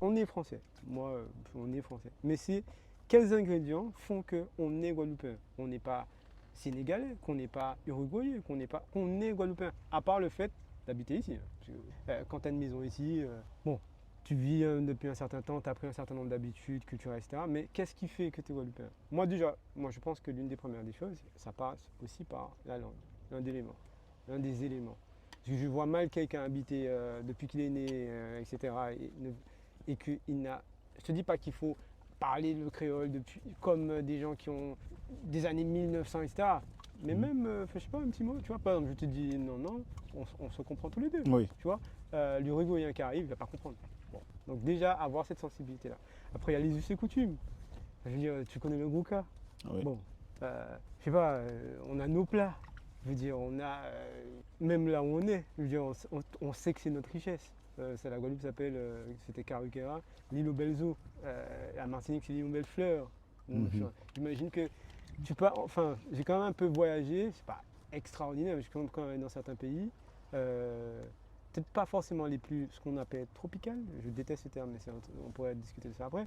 On est français. Moi, on est français. Mais c'est quels ingrédients font qu'on est guadeloupéen? On n'est pas sénégalais, qu'on n'est pas uruguayen, qu'on est guadeloupéen. À part le fait d'habiter ici, hein. Parce que, quand tu as une maison ici, bon, tu vis depuis un certain temps, tu as pris un certain nombre d'habitudes, culturelles, etc. Mais qu'est-ce qui fait que tu es guadeloupéen? Moi déjà, moi je pense que l'une des premières des choses, ça passe aussi par la langue, l'un des éléments. L'un des éléments. Parce que je vois mal quelqu'un habiter depuis qu'il est né, etc. Et qu'il n'a. Je te dis pas qu'il faut parler le créole depuis, comme des gens qui ont des années 1900, etc. Mais Mhm. même, je sais pas, un petit mot, tu vois, par exemple, je te dis non, non, on se comprend tous les deux, Oui. tu vois. L'Uruguayen qui arrive, il va pas comprendre. Bon. Donc déjà, avoir cette sensibilité-là. Après, il y a les us et coutumes. Je veux dire, tu connais le grouka. Oui. Bon, je sais pas, on a nos plats. Je veux dire, on a, même là où on est, je veux dire, on sait que c'est notre richesse. La Guadeloupe s'appelle, c'était Caruquera, l'île aux belles eaux. La Martinique, c'est l'île aux belles fleurs. Bon, Mhm. j'imagine que tu peux, enfin, j'ai quand même un peu voyagé, c'est pas extraordinaire, mais je suis quand même dans certains pays. Euh, Peut-être pas forcément les plus, ce qu'on appelle tropicales, je déteste ce terme, mais on pourrait discuter de ça après.